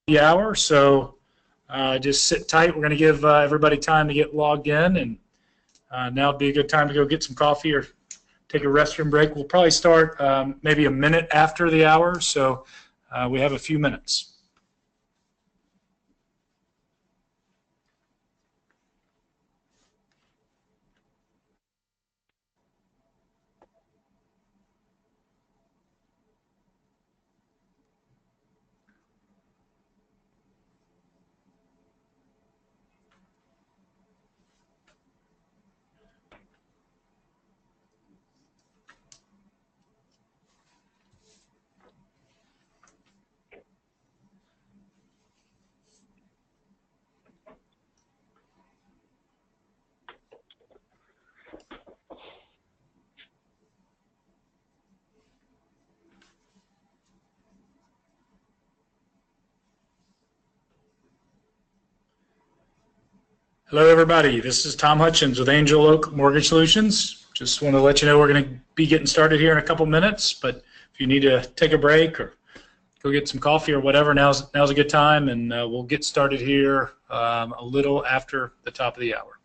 the hour, so just sit tight. We're going to give everybody time to get logged in, and now would be a good time to go get some coffee or take a restroom break. We'll probably start maybe a minute after the hour, so we have a few minutes. Hello, everybody. This is Tom Hutchins with Angel Oak Mortgage Solutions. Just want to let you know we're going to be getting started here in a couple minutes, but if you need to take a break or go get some coffee or whatever, now's a good time, and we'll get started here a little after the top of the hour.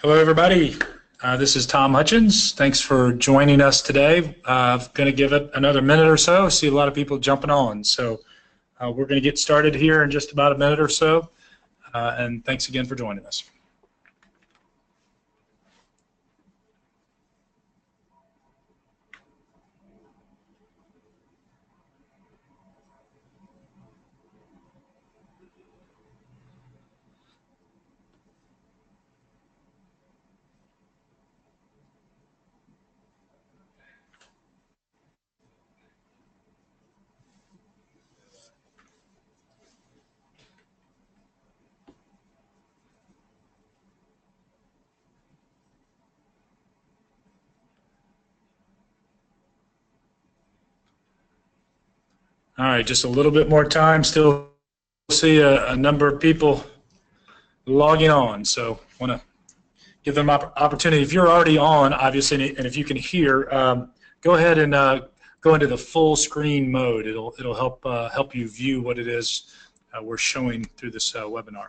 Hello, everybody. This is Tom Hutchins. Thanks for joining us today. I'm going to give it another minute or so. I see a lot of people jumping on. So we're going to get started here in just about a minute or so. And thanks again for joining us. All right, just a little bit more time. Still see a number of people logging on, so want to give them opportunity. If you're already on, obviously, and if you can hear, go ahead and go into the full screen mode. It'll help you view what it is we're showing through this webinar.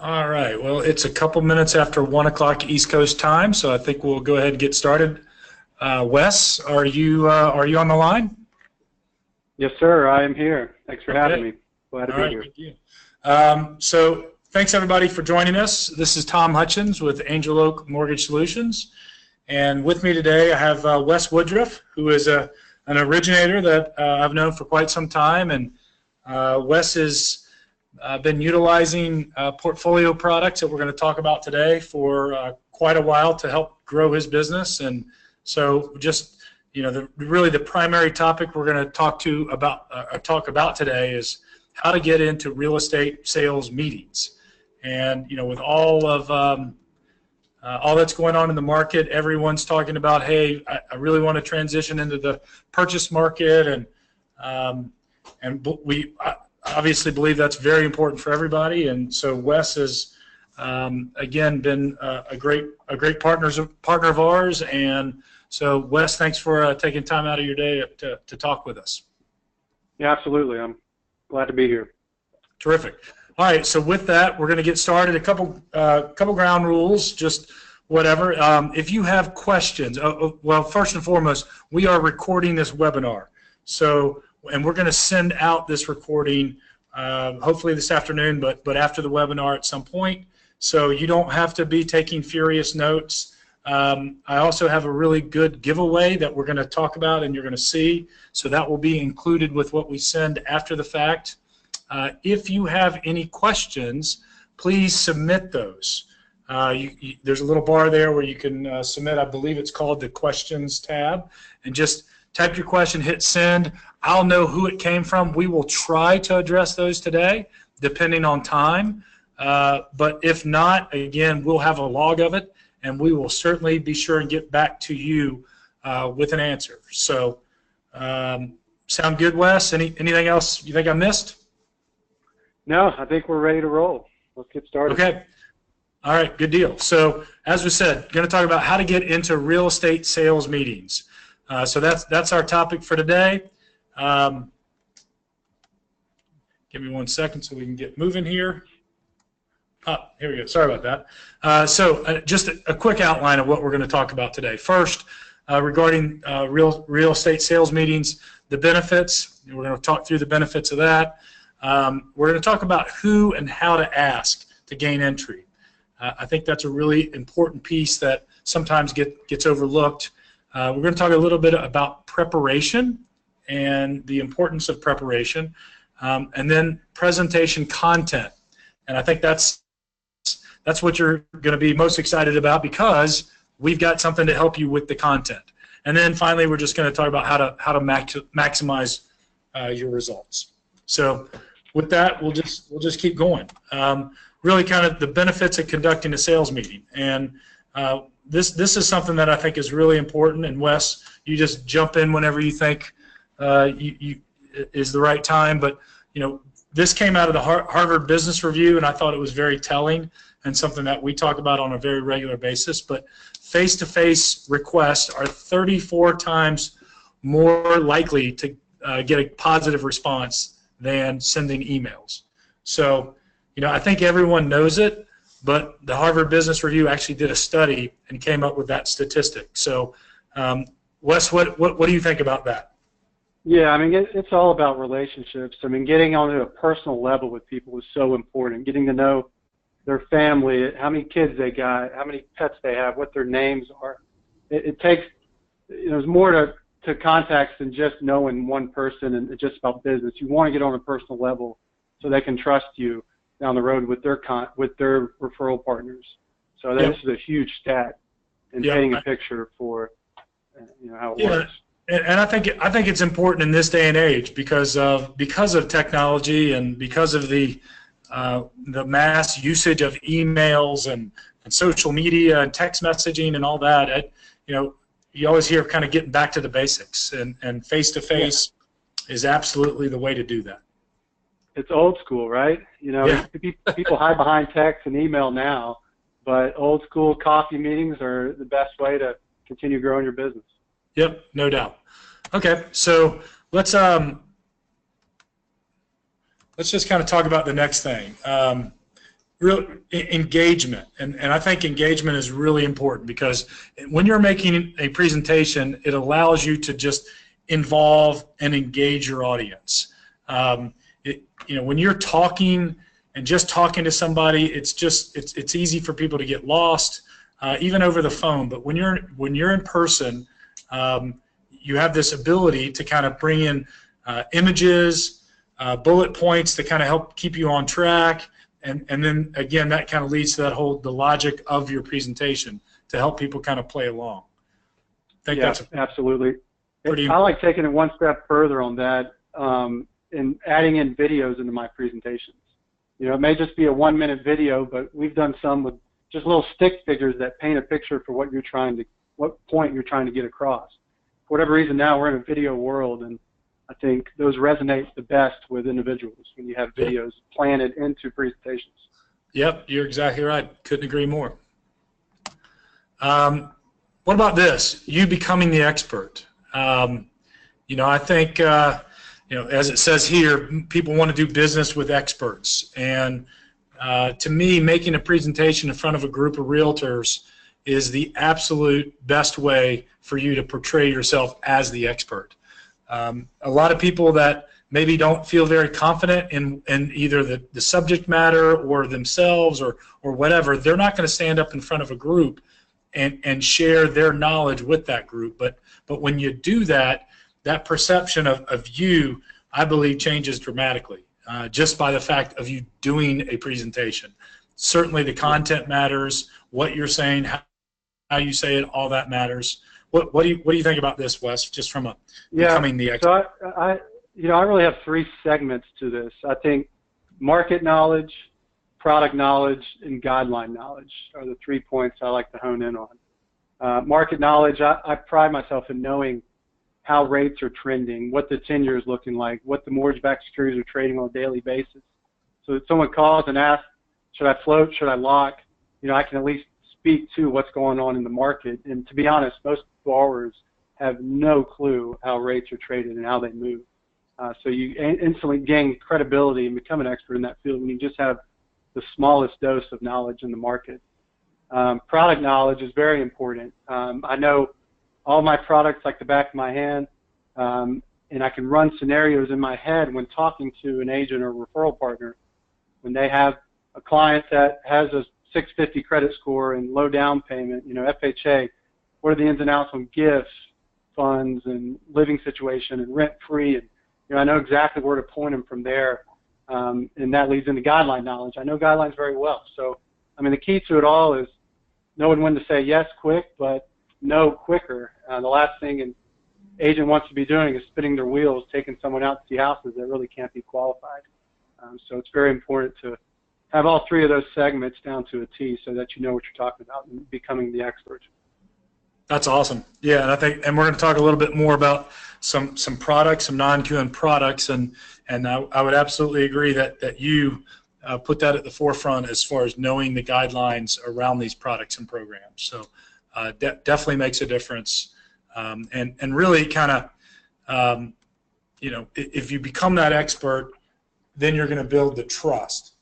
All right. Well, it's a couple minutes after 1 o'clock East Coast time, so I think we'll go ahead and get started. Wes, are you on the line? Yes, sir. I am here. Thanks for having me. Glad to be here. Thank you. So thanks everybody for joining us. This is Tom Hutchins with Angel Oak Mortgage Solutions, and with me today I have Wes Woodruff, who is an originator that I've known for quite some time, and Wes has been utilizing portfolio products that we're going to talk about today for quite a while to help grow his business. And so just, you know, really the primary topic we're going to talk about today is how to get into real estate sales meetings. And, you know, with all that's going on in the market, everyone's talking about, hey, I really want to transition into the purchase market, and we obviously believe that's very important for everybody. And so Wes has again been a great partner of ours. And so Wes, thanks for taking time out of your day to talk with us. Yeah, absolutely. I'm glad to be here. Terrific. All right, so with that, we're going to get started. A couple ground rules. Just whatever. If you have questions, well, first and foremost, we are recording this webinar. So, and we're going to send out this recording hopefully this afternoon, but after the webinar at some point. So you don't have to be taking furious notes. I also have a really good giveaway that we're going to talk about and you're going to see. So that will be included with what we send after the fact. If you have any questions, please submit those. There's a little bar there where you can submit. I believe it's called the questions tab, and just type your question, hit send. I'll know who it came from. We will try to address those today, depending on time. But if not, again, we'll have a log of it, and we will certainly be sure and get back to you with an answer. So, sound good, Wes? Anything else you think I missed? No, I think we're ready to roll. Let's get started. Okay. All right, good deal. So, as we said, going to talk about how to get into real estate sales meetings. So that's our topic for today. Give me 1 second so we can get moving here. Here we go. Sorry about that. So just a quick outline of what we're going to talk about today. First, regarding real estate sales meetings, the benefits. We're going to talk through the benefits of that. We're going to talk about who and how to ask to gain entry. I think that's a really important piece that sometimes gets overlooked. We're going to talk a little bit about preparation and the importance of preparation, and then presentation content. And I think that's what you're going to be most excited about, because we've got something to help you with the content. And then finally, we're just going to talk about how to maximize your results. So with that, we'll just keep going. Really, kind of the benefits of conducting a sales meeting, and this is something that I think is really important. And Wes, you just jump in whenever you think is the right time. But this came out of the Harvard Business Review, and I thought it was very telling and something that we talk about on a very regular basis. But face-to-face requests are 34 times more likely to get a positive response than sending emails. So, I think everyone knows it, but the Harvard Business Review actually did a study and came up with that statistic. So, Wes, what do you think about that? Yeah, I mean, it's all about relationships. I mean, getting onto a personal level with people is so important. Getting to know their family, how many kids they got, how many pets they have, what their names are. It takes, there's more to contacts than just knowing one person and just about business. You want to get on a personal level so they can trust you down the road with their referral partners. So this is a huge stat in painting a picture for how it works. And I think it's important in this day and age because of technology and because of the mass usage of emails and social media and text messaging and all that. You always hear kind of getting back to the basics, and face-to-face is absolutely the way to do that. It's old school, right? People hide behind text and email now, but old school coffee meetings are the best way to continue growing your business. Yep, no doubt. Okay, so let's just kind of talk about the next thing. Real engagement, and I think engagement is really important, because when you're making a presentation, it allows you to just involve and engage your audience. When you're talking and just talking to somebody, it's easy for people to get lost, even over the phone. But when you're in person, you have this ability to kind of bring in images, bullet points to kind of help keep you on track, and then again that kind of leads to the logic of your presentation to help people kind of play along. I think that's absolutely. Pretty I like taking it one step further on that. And adding in videos into my presentations. It may just be a 1-minute video, but we've done some with just little stick figures that paint a picture for what point you're trying to get across. For whatever reason, now we're in a video world, and I think those resonate the best with individuals when you have videos planted into presentations. Yep, you're exactly right. Couldn't agree more. What about this? You becoming the expert. I think as it says here, people want to do business with experts, and to me, making a presentation in front of a group of realtors is the absolute best way for you to portray yourself as the expert. A lot of people that maybe don't feel very confident in either the subject matter or themselves or whatever, they're not going to stand up in front of a group and share their knowledge with that group. But when you do that, that perception of you, I believe, changes dramatically just by the fact of you doing a presentation. Certainly the content matters, what you're saying, how you say it, all that matters. What do you think about this, Wes, just from becoming the expert? So I really have three segments to this. I think market knowledge, product knowledge, and guideline knowledge are the 3 points I like to hone in on. Market knowledge, I pride myself in knowing how rates are trending, what the 10-year is looking like, what the mortgage-backed securities are trading on a daily basis. So if someone calls and asks, should I float, should I lock, I can at least speak to what's going on in the market. And to be honest, most borrowers have no clue how rates are traded and how they move. So you instantly gain credibility and become an expert in that field when you just have the smallest dose of knowledge in the market. Product knowledge is very important. I know all my products like the back of my hand, and I can run scenarios in my head when talking to an agent or referral partner. When they have a client that has a 650 credit score and low down payment, FHA, what are the ins and outs on gifts, funds, and living situation, and rent-free, and I know exactly where to point them from there, and that leads into guideline knowledge. I know guidelines very well. So, the key to it all is knowing when to say yes quick, but no quicker. The last thing an agent wants to be doing is spinning their wheels, taking someone out to see houses that really can't be qualified. So it's very important to have all three of those segments down to a T so that you know what you're talking about and becoming the expert. That's awesome. Yeah, and we're going to talk a little bit more about some products, some non-QM products, and I would absolutely agree that you put that at the forefront as far as knowing the guidelines around these products and programs. So definitely makes a difference, and really kind of if you become that expert, then you're going to build the trust.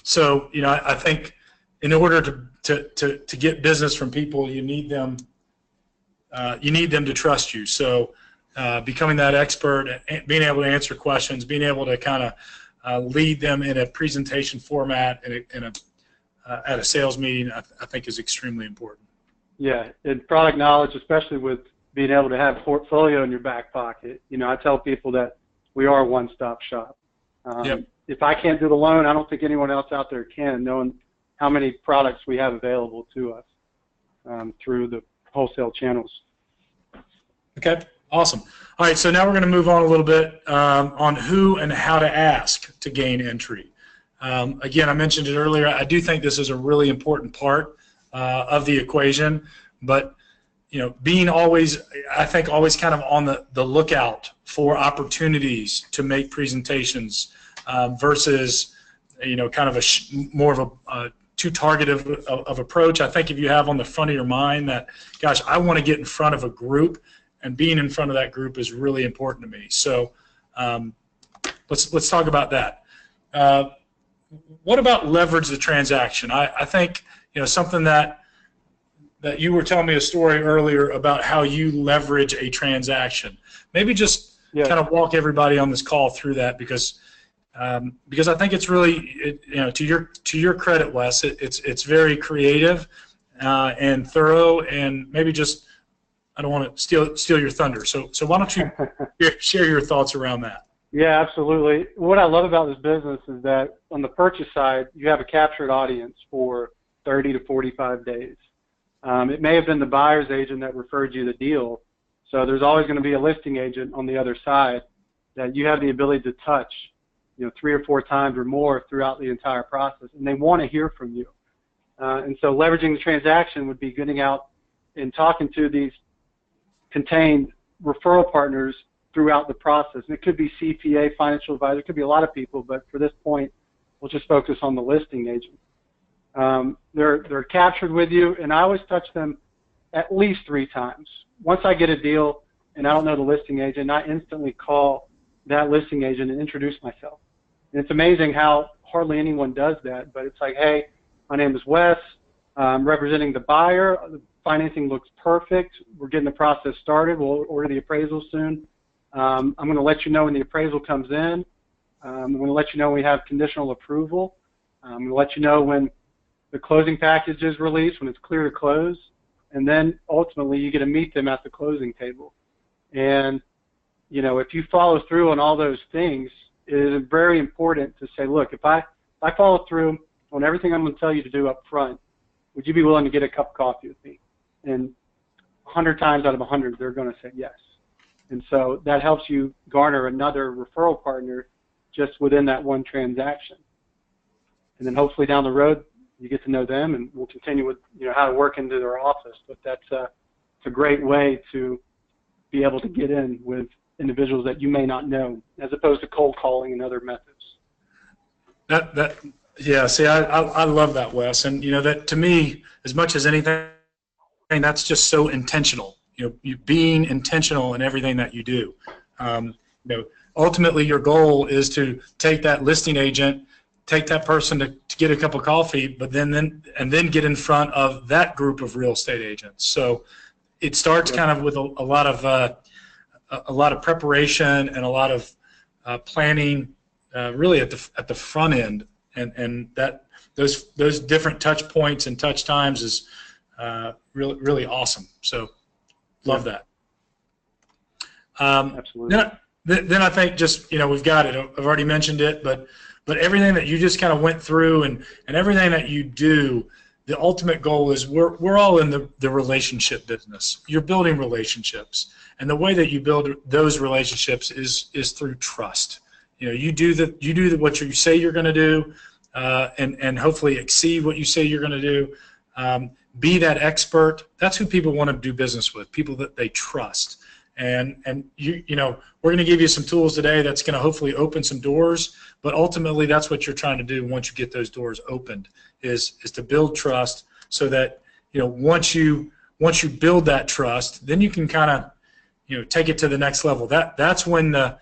So I think in order to get business from people, you need them to trust you. So becoming that expert, being able to answer questions, being able to kind of lead them in a presentation format at a sales meeting, I think is extremely important. Yeah, and product knowledge, especially with being able to have portfolio in your back pocket. I tell people that we are a one-stop shop. Yep. If I can't do the loan, I don't think anyone else out there can, knowing how many products we have available to us through the wholesale channels. Okay, awesome. All right, so now we're going to move on a little bit on who and how to ask to gain entry. Again, I mentioned it earlier. I do think this is a really important part of the equation, but being always kind of on the lookout for opportunities to make presentations versus kind of more of a too targeted of approach. I think if you have on the front of your mind that, gosh, I want to get in front of a group, and being in front of that group is really important to me. So let's talk about that. What about leverage the transaction? I think something that you were telling me a story earlier about how you leverage a transaction. Maybe just kind of walk everybody on this call through that, because I think it's really, to your credit, Wes, it's very creative and thorough, and maybe just, I don't want to steal your thunder. So why don't you share your thoughts around that? Yeah, absolutely. What I love about this business is that on the purchase side, you have a captured audience for 30 to 45 days. It may have been the buyer's agent that referred you the deal, so there's always going to be a listing agent on the other side that you have the ability to touch 3 or 4 times or more throughout the entire process, and they want to hear from you. And so leveraging the transaction would be getting out and talking to these contained referral partners throughout the process. And it could be CPA, financial advisor, it could be a lot of people, but for this point, we'll just focus on the listing agent. They're captured with you, and I always touch them at least 3 times. Once I get a deal and I don't know the listing agent, I instantly call that listing agent and introduce myself. And it's amazing how hardly anyone does that, but it's like, hey, my name is Wes. representing the buyer. The financing looks perfect. We're getting the process started. We'll order the appraisal soon. I'm going to let you know when the appraisal comes in. I'm going to let you know when we have conditional approval. I'm going to let you know when the closing package is released, when it's clear to close. And then ultimately you get to meet them at the closing table. And, you know, if you follow through on all those things, it is very important to say, look, if I follow through on everything I'm going to tell you to do up front, would you be willing to get a cup of coffee with me? And 100 times out of 100, they're going to say yes. And so that helps you garner another referral partner just within that one transaction. And then hopefully down the road, you get to know them, and we'll continue with, you know, how to work into their office. But that's it's a great way to be able to get in with individuals that you may not know, as opposed to cold calling and other methods. Yeah, see, I love that, Wes. And, you know, that to me, as much as anything, that's just so intentional. You know, you being intentional in everything that you do. You know, ultimately your goal is to take that listing agent, take that person to get a cup of coffee, but then get in front of that group of real estate agents. So it starts kind of with a lot of preparation and a lot of planning, really at the front end, and that those different touch points and touch times is really awesome. So love that. Absolutely. Then I think just, you know, we've got it. I've already mentioned it, but everything that you just kind of went through and everything that you do, the ultimate goal is we're all in the relationship business. You're building relationships, and the way that you build those relationships is through trust. You know, you do what you say you're going to do, and hopefully exceed what you say you're going to do. Be that expert. That's who people want to do business with. People that they trust. And you know, we're going to give you some tools today that's going to hopefully open some doors, but ultimately that's what you're trying to do once you get those doors opened, is to build trust, so that, you know, once you build that trust, then you can kind of, you know, take it to the next level. That's when the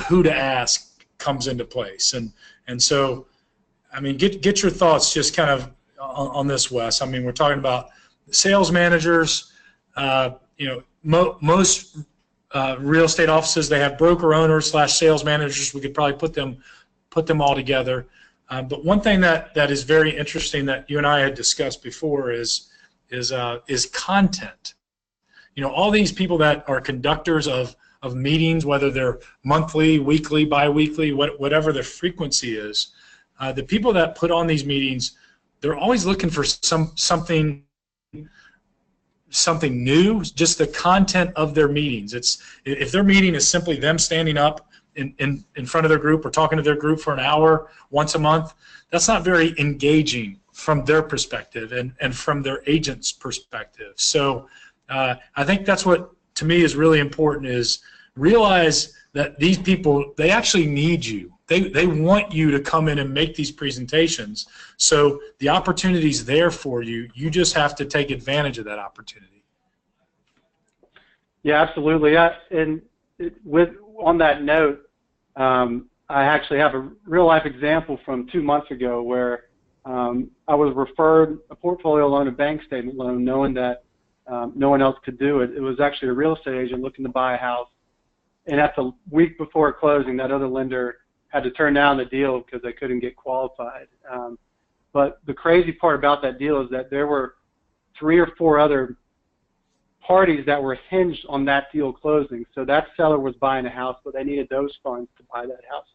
who to ask comes into place. And so, I mean, get your thoughts just kind of on this, Wes. I mean, we're talking about sales managers. You know, most real estate offices, they have broker owners / sales managers. We could probably put them all together. But one thing that is very interesting that you and I had discussed before is content. You know, all these people that are conductors of meetings, whether they're monthly, weekly, biweekly, whatever the frequency is, the people that put on these meetings, they're always looking for something new, just the content of their meetings. If their meeting is simply them standing up in front of their group or talking to their group for an hour once a month, that's not very engaging from their perspective and from their agent's perspective. So I think that's what, to me, is really important, is realize that these people, they actually need you. They want you to come in and make these presentations. So the opportunity's there for you. You just have to take advantage of that opportunity. Yeah, absolutely. On that note, I actually have a real life example from 2 months ago where I was referred a portfolio loan, a bank statement loan, knowing that no one else could do it. It was actually a real estate agent looking to buy a house, and at the week before closing, that other lender had to turn down the deal because they couldn't get qualified. But the crazy part about that deal is that there were 3 or 4 other parties that were hinged on that deal closing. So that seller was buying a house, but they needed those funds to buy that house.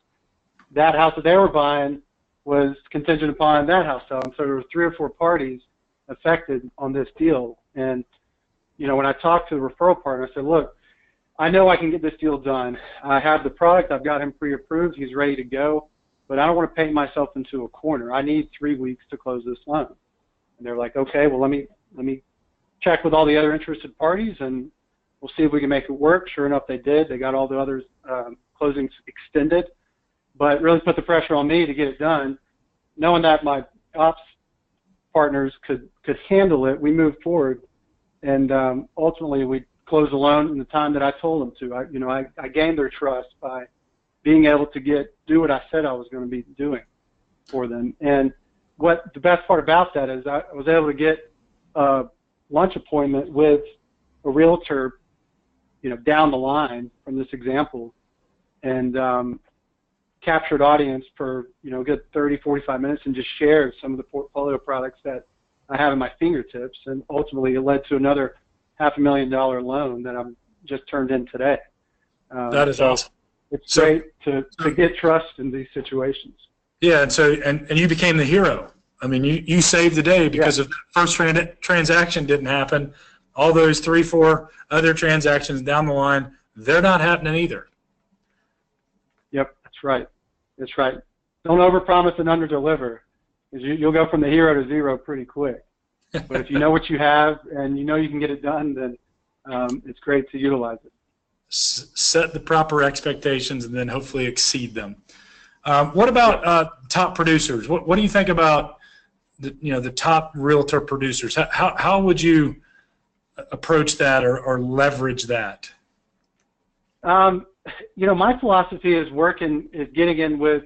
That house that they were buying was contingent upon that house selling. So there were 3 or 4 parties affected on this deal. And, you know, when I talked to the referral partner, I said, look, I know I can get this deal done. I have the product. I've got him pre-approved. He's ready to go. But I don't want to paint myself into a corner. I need 3 weeks to close this loan. And they're like, okay, well, let me check with all the other interested parties, and we'll see if we can make it work. Sure enough, they did. They got all the others closings extended, but really put the pressure on me to get it done. Knowing that my ops partners could handle it, we moved forward, and ultimately we closed the loan in the time that I told them to. I gained their trust by being able to do what I said I was going to be doing for them. And what the best part about that is I was able to get a lunch appointment with a realtor, down the line from this example, and captured audience for, a good 30, 45 minutes and just shared some of the portfolio products that I have in my fingertips, and ultimately it led to another $500,000 loan that I'm just turned in today. That is awesome. It's great to get trust in these situations. Yeah, and so and you became the hero. I mean, you saved the day because if the first transaction didn't happen, all those 3, 4 other transactions down the line, they're not happening either. Yep, that's right. That's right. Don't overpromise and underdeliver, because you'll go from the hero to zero pretty quick. But if you know what you have and you know you can get it done, then it's great to utilize it. Set the proper expectations and then hopefully exceed them. What about top producers? What do you think about the top realtor producers? How would you approach that or leverage that? My philosophy is getting in with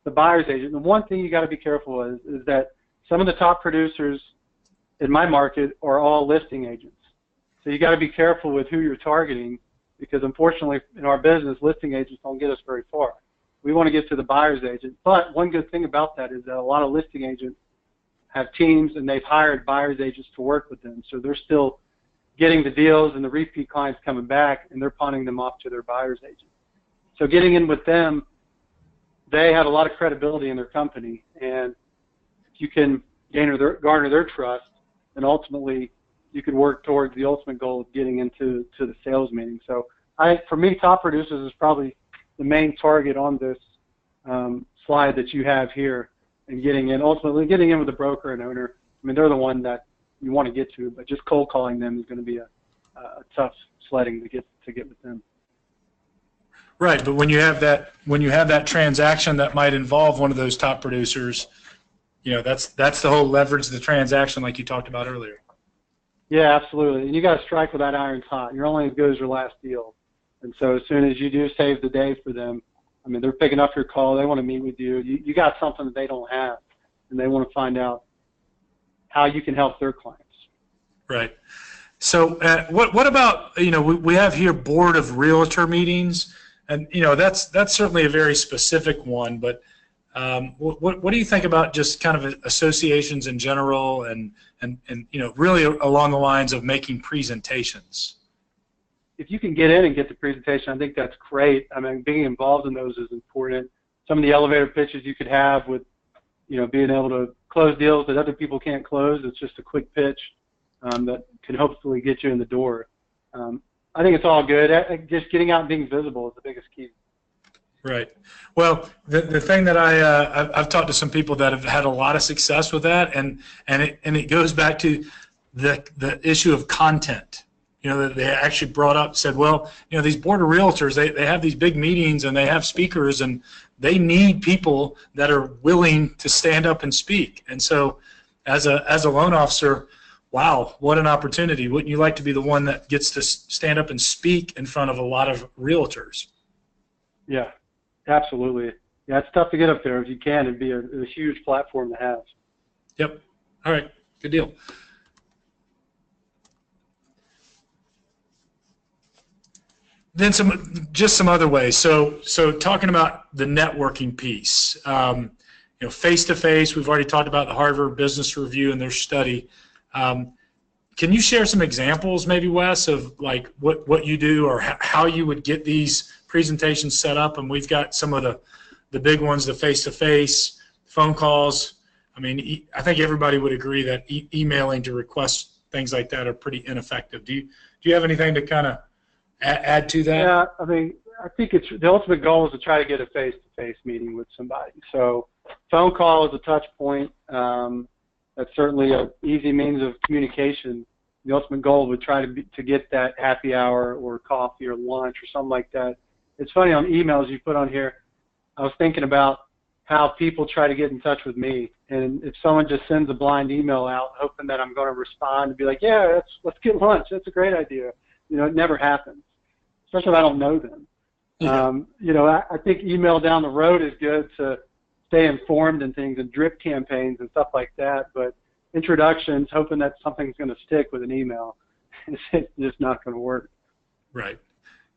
the buyer's agent. And one thing you got to be careful is that some of the top producers in my market are all listing agents. So you got to be careful with who you're targeting, because unfortunately in our business, listing agents don't get us very far. We want to get to the buyer's agent. But one good thing about that is that a lot of listing agents have teams and they've hired buyer's agents to work with them. So they're still getting the deals and the repeat clients coming back, and they're punting them off to their buyer's agent. So getting in with them, they have a lot of credibility in their company, and if you can garner their trust, then ultimately you could work towards the ultimate goal of getting into the sales meeting. So for me, top producers is probably the main target on this slide that you have here, and ultimately getting in with a broker and owner. I mean, they're the one that you want to get to, but just cold calling them is going to be a tough sledding to get with them. Right, but when you have that transaction that might involve one of those top producers, that's the whole leverage of the transaction, like you talked about earlier. Yeah, absolutely. And you got to strike with that iron's hot. You're only as good as your last deal. And so as soon as you do save the day for them, I mean, they're picking up your call. They want to meet with you. You got something that they don't have, and they want to find out how you can help their clients. Right. So what about, we have here board of realtor meetings, and that's certainly a very specific one, but what do you think about just kind of associations in general and really along the lines of making presentations? If you can get in and get the presentation, I think that's great. I mean, being involved in those is important. Some of the elevator pitches you could have with, being able to close deals that other people can't close. It's just a quick pitch that can hopefully get you in the door. I think it's all good. Just getting out and being visible is the biggest key. Right. Well, the thing that I've talked to some people that have had a lot of success with that, and it goes back to the issue of content. That they actually brought up, said, well, these board of realtors, they have these big meetings and they have speakers, and they need people that are willing to stand up and speak. And so as a loan officer, wow, what an opportunity. Wouldn't you like to be the one that gets to stand up and speak in front of a lot of realtors? Yeah, absolutely. Yeah, it's tough to get up there. If you can, it'd be a huge platform to have. Yep. All right. Good deal. Then some other ways. So talking about the networking piece, face-to-face. We've already talked about the Harvard Business Review and their study. Can you share some examples, maybe, Wes, of like what you do or how you would get these presentations set up? And we've got some of the big ones: the face-to-face, phone calls. I mean, I think everybody would agree that emailing to request things like that are pretty ineffective. Do you have anything to kind of add to that? Yeah, I mean, I think the ultimate goal is to try to get a face-to-face meeting with somebody. So phone call is a touch point. That's certainly an easy means of communication. The ultimate goal would try to get that happy hour or coffee or lunch or something like that. It's funny, on emails you put on here, I was thinking about how people try to get in touch with me. And if someone just sends a blind email out hoping that I'm going to respond and be like, yeah, let's get lunch. That's a great idea. It never happens, especially if I don't know them. Yeah. I think email down the road is good to stay informed and things, and drip campaigns and stuff like that. But introductions, hoping that something's going to stick with an email, it's just not going to work. Right.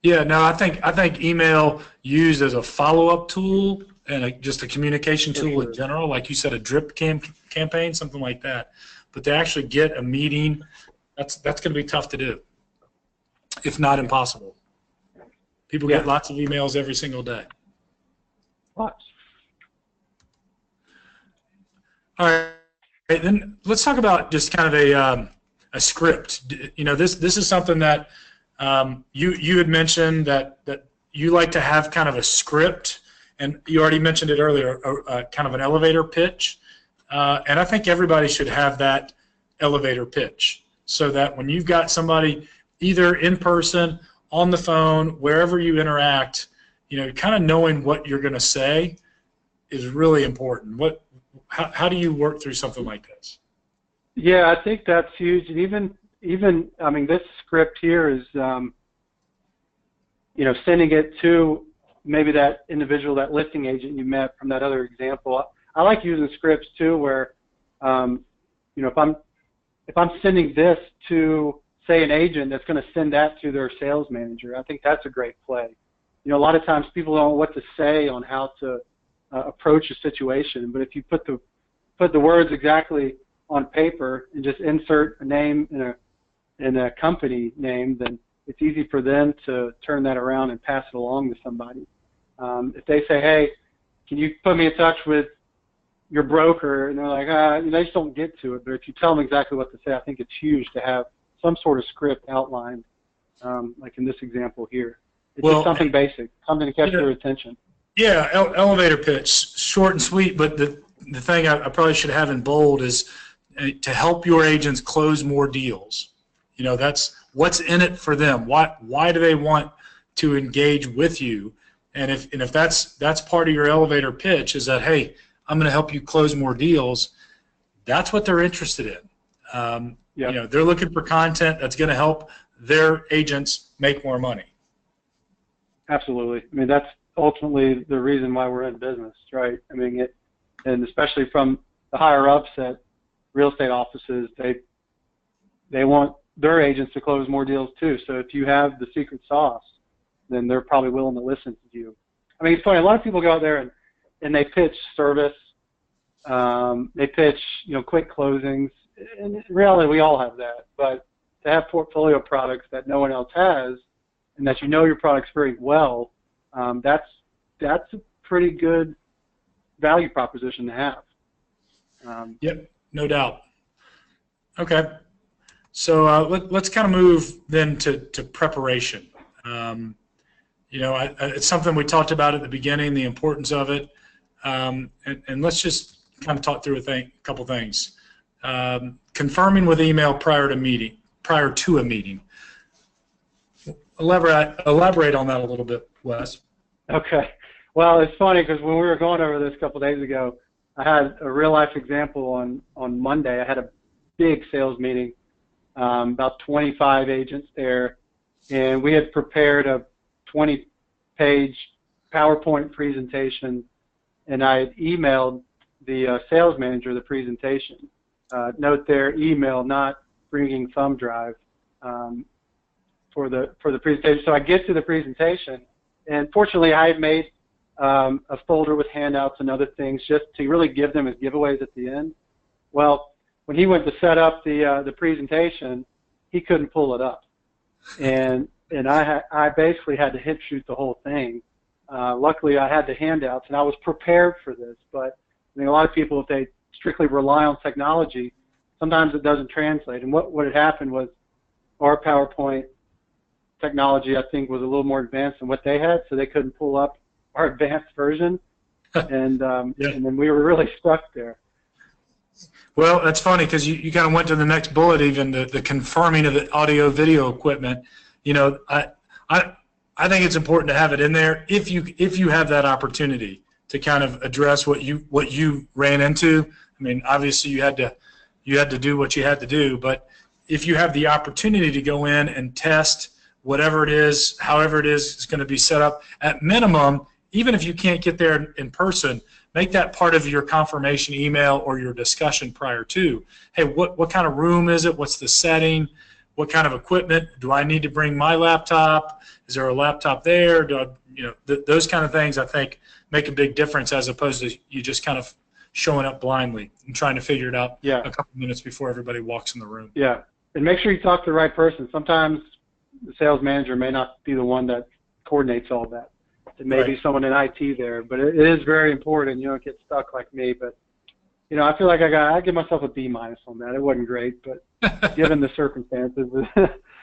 Yeah. No, I think email used as a follow-up tool and just a communication tool in general, like you said, a drip campaign, something like that. But to actually get a meeting, that's going to be tough to do, if not impossible. People get lots of emails every single day. Lots. All right, then let's talk about just kind of a script. You know, this is something that you had mentioned that you like to have kind of a script, and you already mentioned it earlier, kind of an elevator pitch. And I think everybody should have that elevator pitch, so that when you've got somebody either in person, on the phone, wherever you interact, you know, kind of knowing what you're going to say is really important. How do you work through something like this? Yeah, I think that's huge. And even I mean, this script here is, you know, sending it to maybe that individual, that listing agent you met from that other example. I like using scripts too, where, you know, if I'm sending this to, say, an agent that's going to send that to their sales manager, I think that's a great play. You know, a lot of times people don't know what to say on how to approach a situation, but if you put the words exactly on paper and just insert a name in a company name, then it's easy for them to turn that around and pass it along to somebody. If they say, hey, can you put me in touch with your broker, and they're like, they just don't get to it. But if you tell them exactly what to say, I think it's huge to have some sort of script outlined, like in this example here. It's just something basic, something to catch their attention. Yeah, elevator pitch, short and sweet, but the thing I probably should have in bold is to help your agents close more deals. You know, that's what's in it for them. Why do they want to engage with you? And if that's part of your elevator pitch, is that, hey, I'm going to help you close more deals, that's what they're interested in. You know, they're looking for content that's going to help their agents make more money. Absolutely. I mean, that's ultimately the reason why we're in business, right? I mean, and especially from the higher ups at real estate offices, they want their agents to close more deals too. So if you have the secret sauce, then they're probably willing to listen to you. I mean, it's funny. A lot of people go out there and they pitch service. They pitch, you know, quick closings. And in reality, we all have that. But to have portfolio products that no one else has, and that you know your products very well, that's a pretty good value proposition to have. Yep, no doubt. Okay, so let's kind of move then to preparation. You know, it's something we talked about at the beginning, the importance of it, and let's just kind of talk through a couple things. Confirming with email prior to a meeting. Elaborate on that a little bit, Wes. Okay. Well, it's funny because when we were going over this a couple of days ago, I had a real life example on Monday. I had a big sales meeting, about 25 agents there, and we had prepared a 20-page PowerPoint presentation, and I had emailed the sales manager the presentation. Note there, email, not bringing thumb drive for the presentation. So I get to the presentation, and fortunately I had made a folder with handouts and other things just to really give them as giveaways at the end. Well, when he went to set up the presentation, he couldn't pull it up, and I basically had to hit shoot the whole thing. Luckily, I had the handouts, and I was prepared for this. But I mean, a lot of people, if they strictly rely on technology, sometimes it doesn't translate. And what had happened was our PowerPoint technology, I think, was a little more advanced than what they had, so they couldn't pull up our advanced version, and then we were really stuck there. Well, that's funny because you kind of went to the next bullet, even the confirming of the audio video equipment. You know, I think it's important to have it in there if you have that opportunity to kind of address what you ran into. I mean, obviously you had to do what you had to do, but if you have the opportunity to go in and test whatever it is, however it is, it's going to be set up. At minimum, even if you can't get there in person, make that part of your confirmation email or your discussion prior to. Hey, what kind of room is it? What's the setting? What kind of equipment? Do I need to bring my laptop? Is there a laptop there? Do I, those kind of things I think make a big difference as opposed to you just kind of showing up blindly and trying to figure it out a couple minutes before everybody walks in the room. Yeah, and make sure you talk to the right person. Sometimes the sales manager may not be the one that coordinates all that. It may be someone in IT there, but it is very important. You don't get stuck like me. But I feel like I give myself a B- on that. It wasn't great, but given the circumstances,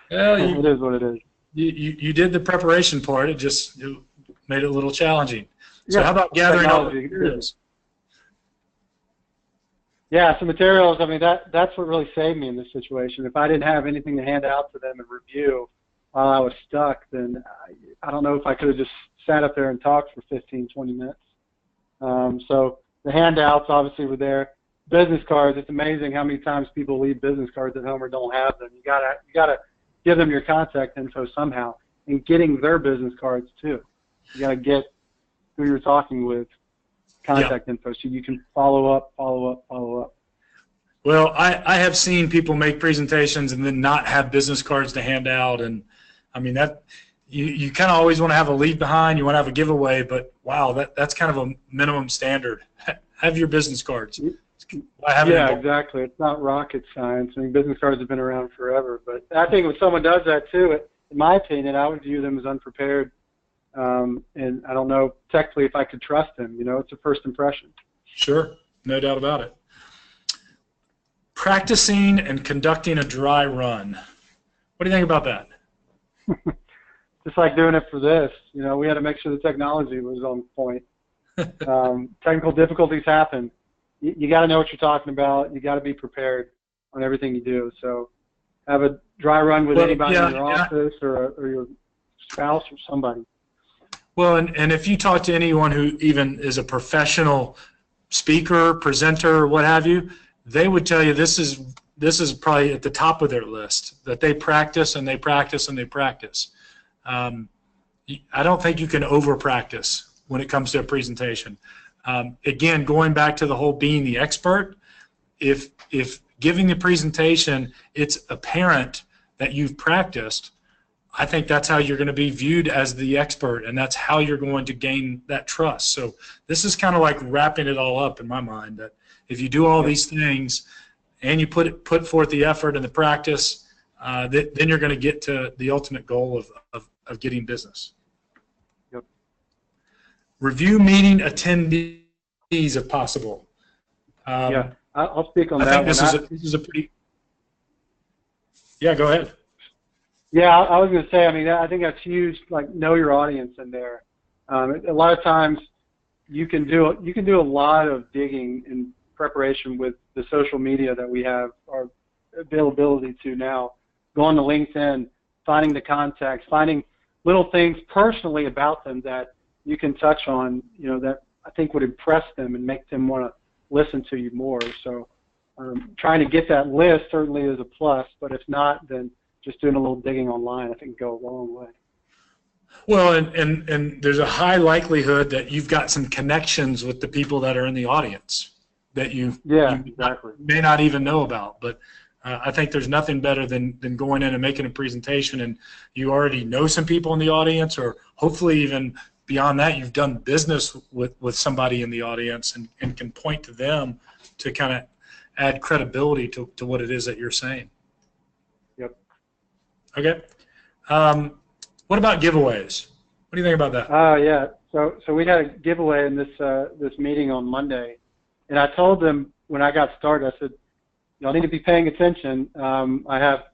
it is what it is. You did the preparation part. It made it a little challenging. So how about gathering all the materials? Yeah, some materials. I mean, that's what really saved me in this situation. If I didn't have anything to hand out to them and review while I was stuck, then I don't know if I could have just sat up there and talked for 15, 20 minutes. So the handouts obviously were there. Business cards. It's amazing how many times people leave business cards at home or don't have them. You gotta give them your contact info somehow, and getting their business cards too. You gotta get who you're talking with contact info so you can follow up. Well, I have seen people make presentations and then not have business cards to hand out, and I mean that you kind of always want to have a leave behind, you want to have a giveaway, but wow, that's kind of a minimum standard. Have your business cards. Yeah, exactly. It's not rocket science. I mean, business cards have been around forever, but I think when someone does that too, in my opinion, I would view them as unprepared. And I don't know technically if I could trust them. It's a first impression. Sure, no doubt about it. Practicing and conducting a dry run. What do you think about that? Just like doing it for this. We had to make sure the technology was on point. Technical difficulties happen. You got to know what you're talking about. You got to be prepared on everything you do. So have a dry run with anybody in your office or your spouse or somebody. Well, and if you talk to anyone who even is a professional speaker, presenter, what have you, they would tell you this is probably at the top of their list, that they practice and they practice and they practice. I don't think you can over-practice when it comes to a presentation. Again, going back to the whole being the expert, if giving the presentation, it's apparent that you've practiced, I think that's how you're going to be viewed as the expert, and that's how you're going to gain that trust. So this is kind of like wrapping it all up in my mind, that if you do all these things and you put forth the effort and the practice, then you're going to get to the ultimate goal of getting business. Yep. Review meeting attendees if possible. I'll speak on that. I think this is a pretty. Yeah, go ahead. Yeah, I was going to say, I mean, I think that's huge, like know your audience in there. A lot of times you can do a lot of digging in preparation with the social media that we have our availability to now. Going to LinkedIn, finding the contacts, finding little things personally about them that you can touch on, that I think would impress them and make them want to listen to you more. So trying to get that list certainly is a plus, but if not, then just doing a little digging online, I think, go a long way. Well, and there's a high likelihood that you've got some connections with the people that are in the audience that you may not even know about. But I think there's nothing better than going in and making a presentation and you already know some people in the audience, or hopefully even beyond that, you've done business with somebody in the audience and can point to them to kind of add credibility to what it is that you're saying. Yep. Okay. What about giveaways? What do you think about that? Yeah. So we had a giveaway in this meeting on Monday, and I told them when I got started, I said, y'all need to be paying attention. I have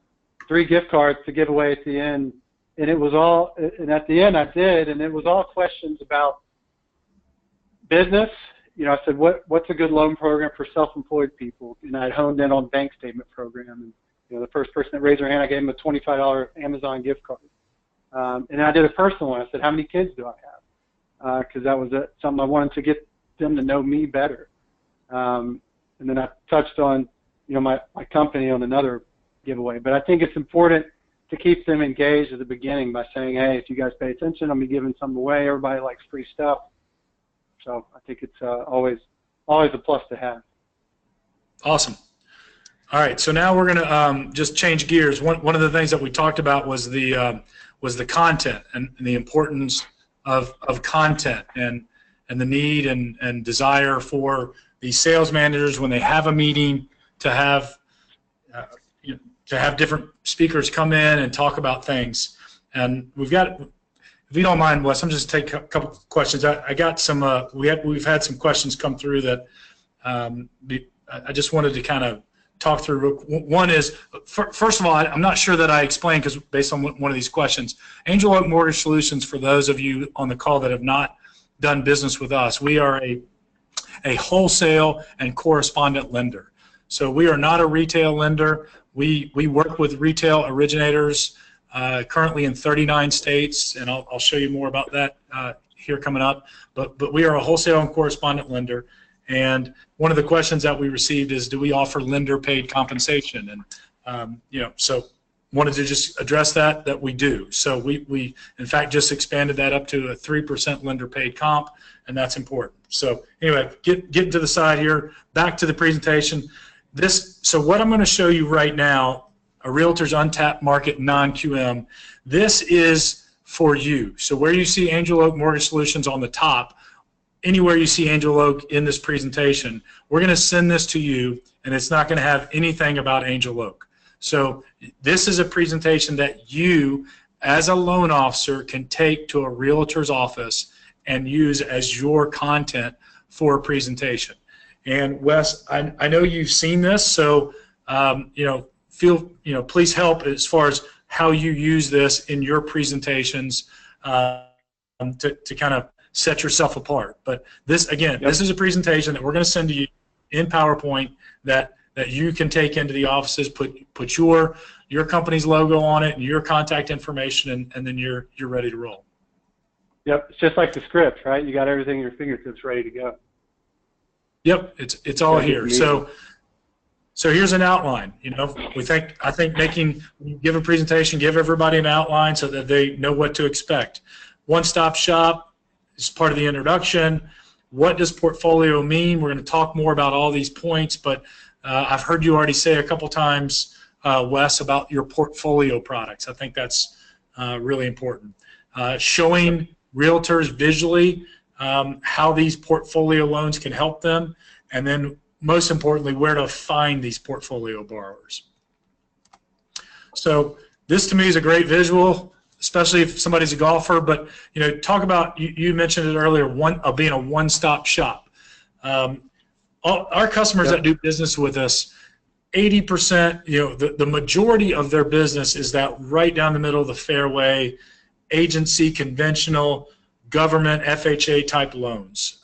3 gift cards to give away at the end, and it was all. And at the end, I did, and it was all questions about business. I said, what's a good loan program for self-employed people? And I honed in on bank statement program. And the first person that raised their hand, I gave them a $25 Amazon gift card. And I did a personal one. I said, how many kids do I have? Because that was something I wanted to get them to know me better. And then I touched on, my company on another giveaway. But I think it's important to keep them engaged at the beginning by saying, hey, if you guys pay attention, I'm going to be giving some away. Everybody likes free stuff. So I think it's always a plus to have. Awesome. All right, so now we're going to just change gears. One of the things that we talked about was the content and the importance of content and the need and desire for these sales managers when they have a meeting to have different speakers come in and talk about things. And we've got, if you don't mind, Wes, I'm just take a couple questions. I got some. We've had some questions come through that I just wanted to kind of talk through. One is, first of all, I'm not sure that I explained, because based on one of these questions, Angel Oak Mortgage Solutions, for those of you on the call that have not done business with us, we are a wholesale and correspondent lender. So we are not a retail lender. We work with retail originators currently in 39 states, and I'll show you more about that here coming up. But we are a wholesale and correspondent lender. And one of the questions that we received is, do we offer lender-paid compensation? And so wanted to just address that we do. So we in fact just expanded that up to a 3% lender-paid comp, and that's important. So anyway, getting to the side here, back to the presentation. So what I'm going to show you right now, a Realtor's Untapped Market non-QM, this is for you. So where you see Angel Oak Mortgage Solutions on the top, anywhere you see Angel Oak in this presentation, we're going to send this to you, and it's not going to have anything about Angel Oak. So this is a presentation that you, as a loan officer, can take to a realtor's office and use as your content for a presentation. And Wes, I know you've seen this, so please help as far as how you use this in your presentations to kind of set yourself apart. But this, again, This is a presentation that we're going to send to you in PowerPoint that you can take into the offices, put your company's logo on it and your contact information, and then you're ready to roll. Yep, it's just like the script, right? You got everything at your fingertips ready to go. Yep, it's all here. So here's an outline. I think give a presentation, give everybody an outline so that they know what to expect. One-stop shop is part of the introduction. What does portfolio mean? We're going to talk more about all these points, but I've heard you already say a couple times, Wes, about your portfolio products. I think that's really important. Showing realtors visually how these portfolio loans can help them, and then most importantly, where to find these portfolio borrowers. So this to me is a great visual, especially if somebody's a golfer. But talk about, you mentioned it earlier, being a one-stop shop. Our customers that do business with us, 80%, the majority of their business is that right down the middle of the fairway, agency, conventional, government, FHA type loans.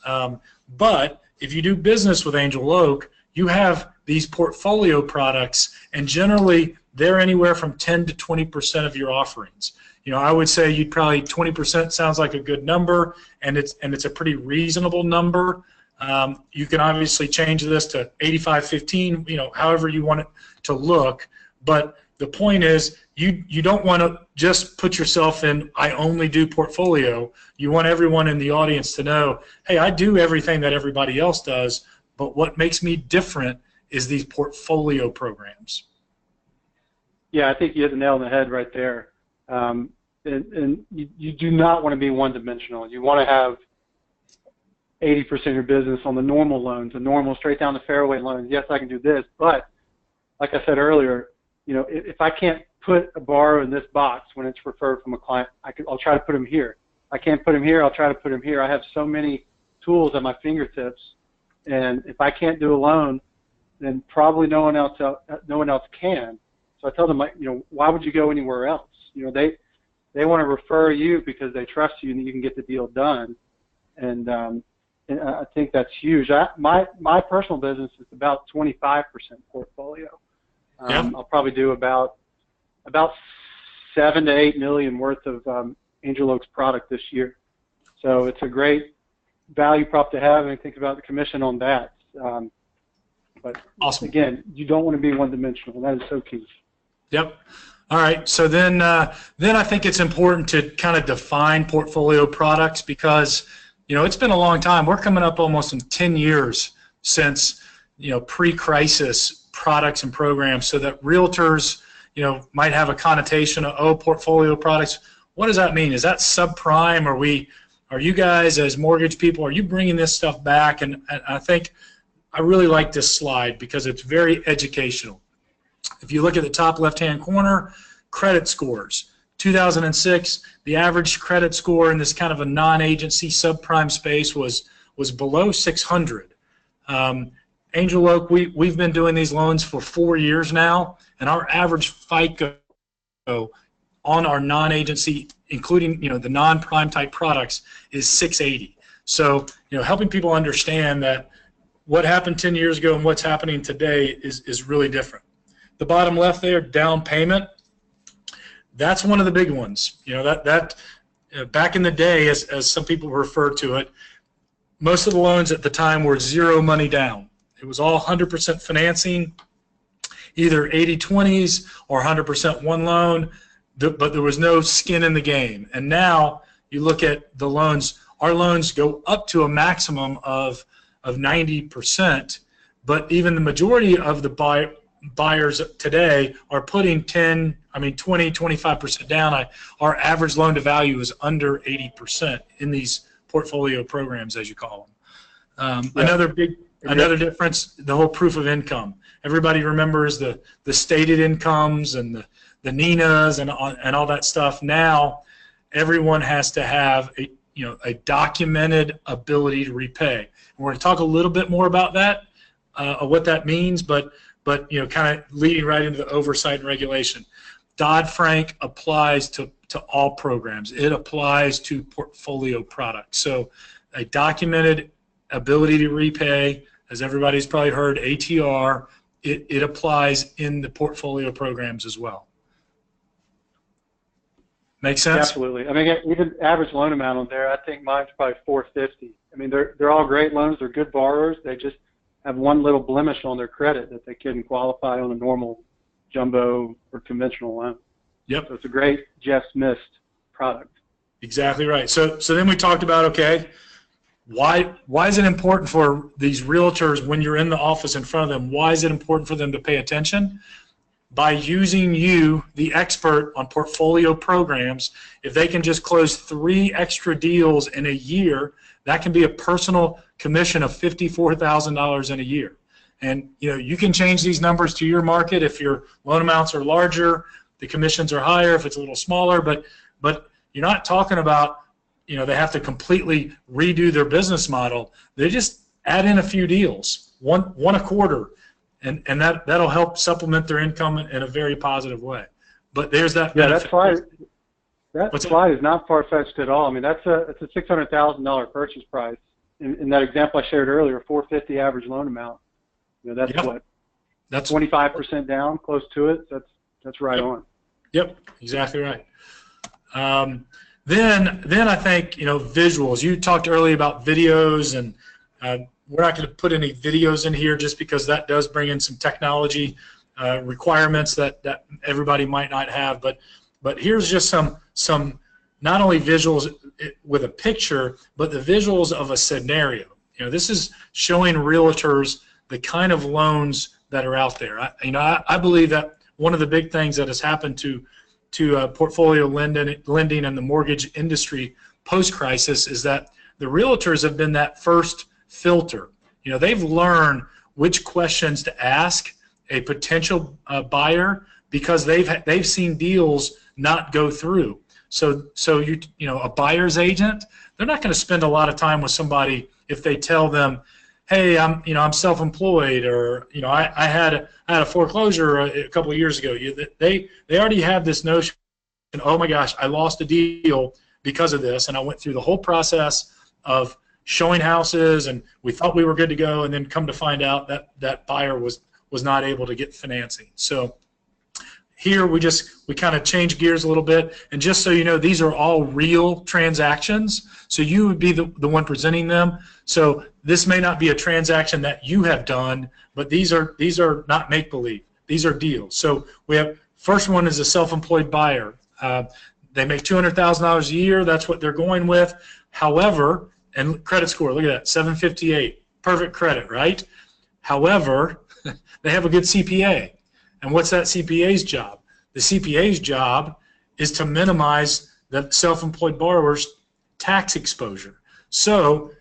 But if you do business with Angel Oak, you have these portfolio products, and generally they're anywhere from 10 to 20% of your offerings. I would say you'd probably 20% sounds like a good number, and it's a pretty reasonable number. You can obviously change this to 85-15, however you want it to look. But the point is, you don't want to just put yourself in, I only do portfolio. You want everyone in the audience to know, hey, I do everything that everybody else does, but what makes me different is these portfolio programs. Yeah, I think you hit the nail on the head right there. And you do not want to be one-dimensional. You want to have 80% of your business on the normal loans, the normal straight down the fairway loans. Yes, I can do this, but like I said earlier, if I can't put a borrower in this box when it's referred from a client, I'll try to put him here. I can't put him here, I'll try to put him here. I have so many tools at my fingertips, and if I can't do a loan, then probably no one else can. So I tell them, why would you go anywhere else? They want to refer you because they trust you and you can get the deal done. And I think that's huge. My personal business is about 25% portfolio. I'll probably do about 7 to 8 million worth of Angel Oak's product this year. So it's a great value prop to have, and think about the commission on that. But awesome. Again, you don't want to be one-dimensional. That is so key. Yep. All right. So then I think it's important to kind of define portfolio products, because it's been a long time. We're coming up almost in 10 years since, pre-crisis products and programs, so that realtors, might have a connotation of, oh, portfolio products. What does that mean? Is that subprime? Are you guys as mortgage people, are you bringing this stuff back? And I think I really like this slide because it's very educational. If you look at the top left-hand corner, credit scores. 2006, the average credit score in this kind of a non-agency subprime space was below 600. Angel Oak, we've been doing these loans for 4 years now, and our average FICO on our non-agency, including the non-prime type products, is 680. So helping people understand that what happened 10 years ago and what's happening today is really different. The bottom left there, down payment. That's one of the big ones. Back in the day, as some people refer to it, most of the loans at the time were zero money down. It was all 100% financing, either 80-20s or 100% one loan, but there was no skin in the game. And now you look at the loans, our loans go up to a maximum of 90%, but even the majority of the buyers today are putting 20, 25% down. Our average loan to value is under 80% in these portfolio programs, as you call them. Another difference, the whole proof of income. Everybody remembers the stated incomes and the NINAs and all that stuff. Now everyone has to have a documented ability to repay. And we're going to talk a little bit more about that, what that means, but kind of leading right into the oversight and regulation. Dodd-Frank applies to all programs. It applies to portfolio products. So a documented ability to repay, as everybody's probably heard, ATR, it applies in the portfolio programs as well. Make sense? Absolutely. Even average loan amount on there, I think mine's probably $450. They're all great loans. They're good borrowers. They just have one little blemish on their credit that they couldn't qualify on a normal jumbo or conventional loan. Yep. So it's a great just missed product. Exactly right. So then we talked about, okay, why is it important for these realtors when you're in the office in front of them? Why is it important for them to pay attention? By using you, the expert on portfolio programs, if they can just close 3 extra deals in a year, that can be a personal commission of $54,000 in a year. And you can change these numbers to your market. If your loan amounts are larger, the commissions are higher. If it's a little smaller, but you're not talking about they have to completely redo their business model. They just add in a few deals, one a quarter, and that'll help supplement their income in a very positive way. But there's that benefit. That slide is not far-fetched at all. That's a $600,000 purchase price. In that example I shared earlier, $450 average loan amount. That's what? That's 25% down, close to it. That's right on. Yep, exactly right. Then I think visuals. You talked earlier about videos, and we're not going to put any videos in here just because that does bring in some technology requirements that everybody might not have. But here's just some not only visuals with a picture, but the visuals of a scenario. This is showing realtors the kind of loans that are out there. I believe that one of the big things that has happened to portfolio lending and the mortgage industry post-crisis is that the realtors have been that first filter. They've learned which questions to ask a potential buyer because they've seen deals not go through. So a buyer's agent, they're not going to spend a lot of time with somebody if they tell them, hey, I'm self-employed, or I had a foreclosure a couple of years ago. They already have this notion, oh my gosh, I lost a deal because of this, and I went through the whole process of showing houses, and we thought we were good to go, and then come to find out that buyer was not able to get financing. So here we kind of change gears a little bit, and just so you know, these are all real transactions. So you would be the one presenting them. So this may not be a transaction that you have done, but these are not make-believe. These are deals. So we have, first one is a self-employed buyer. They make $200,000 a year. That's what they're going with. However, and credit score, look at that, 758, perfect credit, right? However, they have a good CPA. And what's that CPA's job? The CPA's job is to minimize the self-employed borrower's tax exposure. So,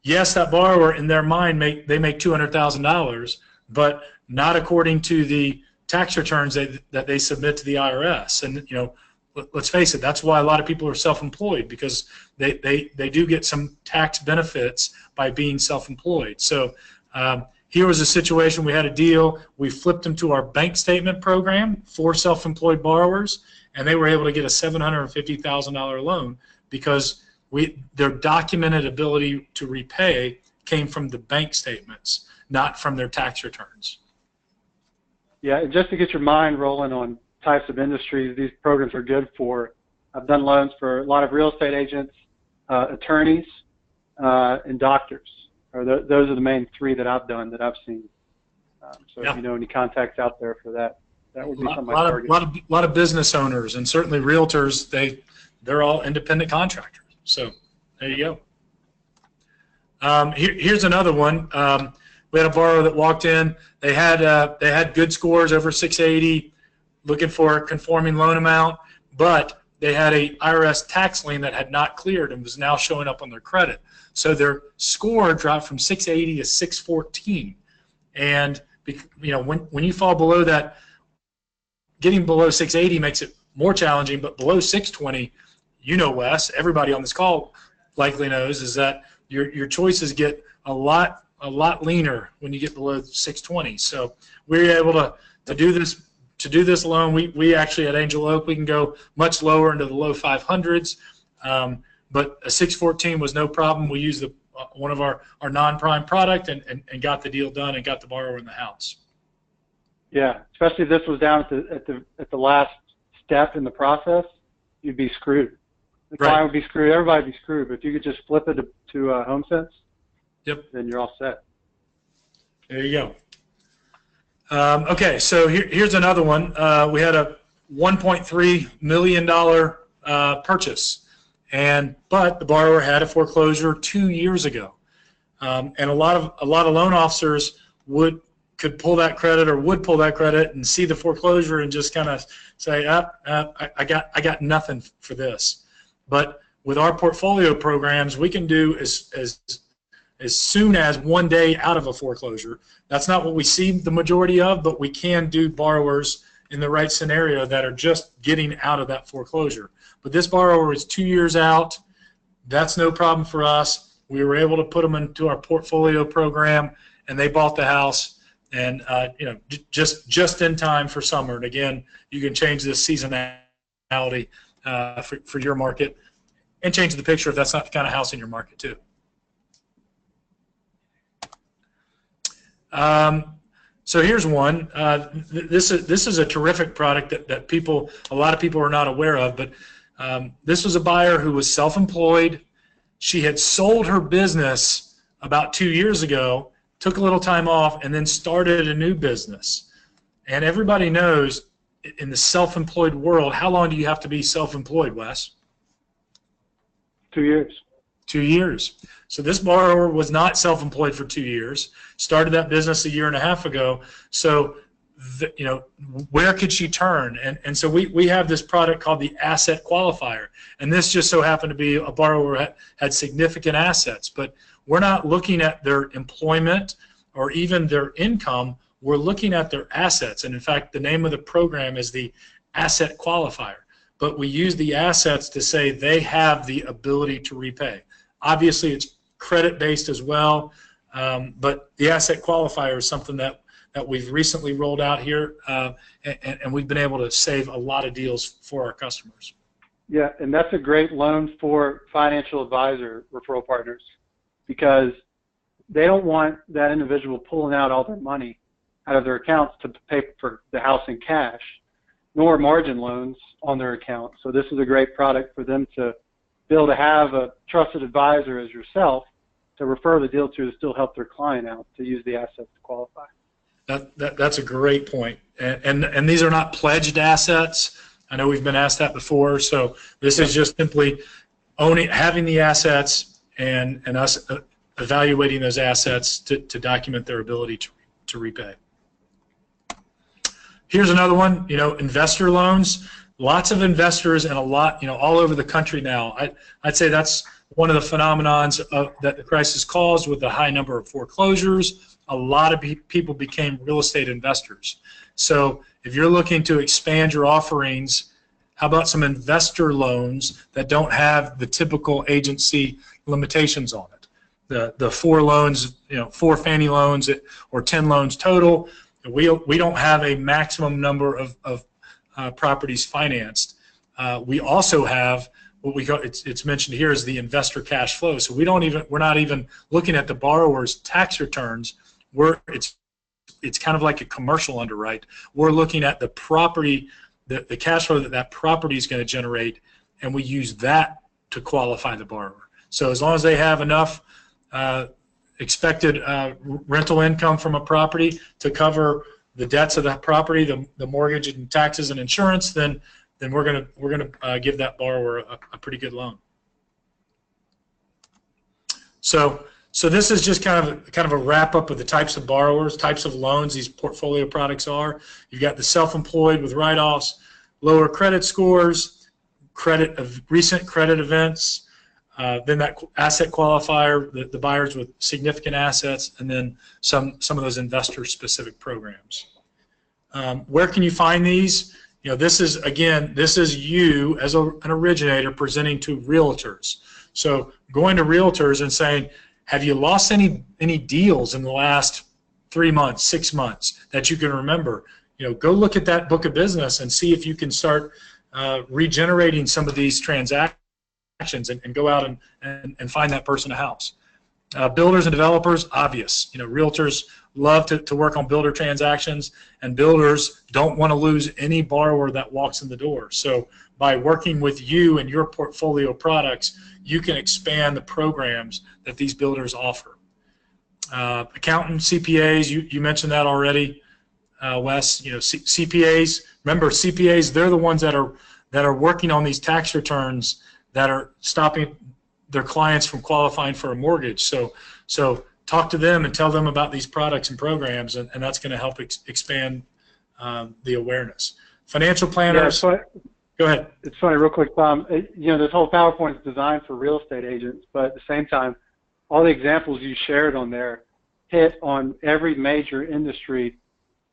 yes, that borrower in their mind they make $200,000, but not according to the tax returns that they submit to the IRS. And let's face it, that's why a lot of people are self-employed, because they do get some tax benefits by being self-employed. So here was a situation, we had a deal, we flipped them to our bank statement program for self-employed borrowers, and they were able to get a $750,000 loan because their documented ability to repay came from the bank statements, not from their tax returns. Yeah, just to get your mind rolling on types of industries these programs are good for, I've done loans for a lot of real estate agents, attorneys, and doctors. Those are the main three that I've done that I've seen. So if you know any contacts out there for that, that would be something I target. A lot of business owners, and certainly realtors, they're all independent contractors. So there you go. Here's another one. We had a borrower that walked in. They had good scores over 680, looking for a conforming loan amount, but they had a IRS tax lien that had not cleared and was now showing up on their credit. So their score dropped from 680 to 614. And when you fall below that, getting below 680 makes it more challenging, but below 620, Wes, everybody on this call likely knows, is that your choices get a lot leaner when you get below 620. So we were able to do this loan. We actually at Angel Oak, we can go much lower into the low 500s, but a 614 was no problem. We used one of our non-prime product and got the deal done and got the borrower in the house. Yeah, especially if this was down at the last step in the process, you'd be screwed. The client would be screwed. Everybody would be screwed. But if you could just flip it to HomeSense, yep, then you're all set. There you go. Okay, so here's another one. We had a $1.3 million purchase, but the borrower had a foreclosure 2 years ago, and a lot of loan officers could pull that credit or would pull that credit and see the foreclosure and just kind of say, I got nothing for this. But with our portfolio programs, we can do as soon as 1 day out of a foreclosure. That's not what we see the majority of, but we can do borrowers in the right scenario that are just getting out of that foreclosure. But this borrower is 2 years out. That's no problem for us. We were able to put them into our portfolio program, and they bought the house, and just in time for summer. And again, you can change this seasonality for your market, and change the picture if that's not the kind of house in your market too. So here's one. This is a terrific product that a lot of people are not aware of. But this was a buyer who was self-employed. She had sold her business about 2 years ago, took a little time off, and then started a new business. And everybody knows in the self-employed world, how long do you have to be self-employed, Wes? 2 years. 2 years. So this borrower was not self-employed for 2 years, started that business a year and a half ago. So, where could she turn? And so we have this product called the Asset Qualifier. And this just so happened to be a borrower who had significant assets. But we're not looking at their employment or even their income. We're looking at their assets. And in fact, the name of the program is the Asset Qualifier. But we use the assets to say they have the ability to repay. Obviously, it's credit-based as well, but the Asset Qualifier is something that we've recently rolled out here, and we've been able to save a lot of deals for our customers. Yeah, and that's a great loan for financial advisor referral partners, because they don't want that individual pulling out all their money out of their accounts to pay for the house in cash, nor margin loans on their account. So this is a great product for them to be able to have a trusted advisor as yourself to refer the deal to still help their client out to use the assets to qualify. That's a great point. And these are not pledged assets. I know we've been asked that before. So this is just simply having the assets and us evaluating those assets to document their ability to repay. Here's another one, investor loans. Lots of investors and a lot, all over the country now. I'd say that's one of the phenomenons that the crisis caused with the high number of foreclosures. A lot of people became real estate investors. So if you're looking to expand your offerings, how about some investor loans that don't have the typical agency limitations on it? The 4 loans, 4 Fannie loans or 10 loans total. We don't have a maximum number of properties financed. We also have what we call, it's mentioned here, is the investor cash flow. So we're not even looking at the borrower's tax returns. It's kind of like a commercial underwrite. We're looking at the property, the cash flow that property is going to generate, and we use that to qualify the borrower. So as long as they have enough expected rental income from a property to cover the debts of that property, the mortgage and taxes and insurance, then we're gonna give that borrower a pretty good loan. So this is just kind of a wrap up of the types of borrowers, types of loans these portfolio products are. You've got the self-employed with write-offs, lower credit scores, recent credit events, then that asset qualifier, the buyers with significant assets, and then some of those investor-specific programs. Where can you find these? This is you as an originator presenting to realtors. So going to realtors and saying, have you lost any deals in the last 3 months, 6 months that you can remember? Go look at that book of business and see if you can start regenerating some of these transactions and go out and find that person a house. Builders and developers, obvious. Realtors love to work on builder transactions, and builders don't want to lose any borrower that walks in the door. So by working with you and your portfolio products, you can expand the programs that these builders offer. Accountants, CPAs, you mentioned that already, Wes. CPAs. Remember, CPAs, they're the ones that are working on these tax returns that are stopping their clients from qualifying for a mortgage. So talk to them and tell them about these products and programs, and that's going to help expand the awareness. Financial planners. Yeah, go ahead. It's funny, real quick, Tom. This whole PowerPoint is designed for real estate agents, but at the same time, all the examples you shared on there hit on every major industry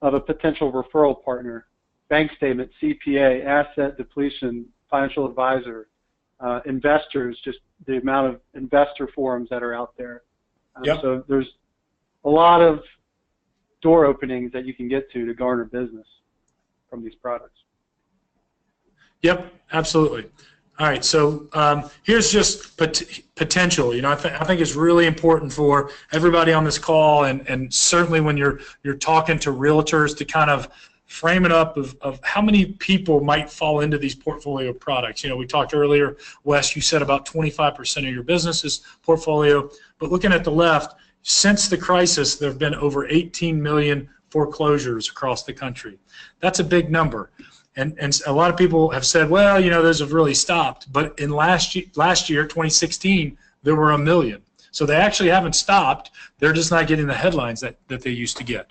of a potential referral partner: bank statement, CPA, asset depletion, financial advisor, investors, just the amount of investor forums that are out there. Yep. So there's a lot of door openings that you can get to garner business from these products. Yep, absolutely. All right, so here's just potential. I think it's really important for everybody on this call, and certainly when you're talking to realtors, to kind of frame it up of how many people might fall into these portfolio products. We talked earlier, Wes, you said about 25% of your business is portfolio, but looking at the left, since the crisis, there have been over 18 million foreclosures across the country. That's a big number. And a lot of people have said, well, those have really stopped. But in last year, 2016, there were 1 million. So they actually haven't stopped. They're just not getting the headlines that they used to get.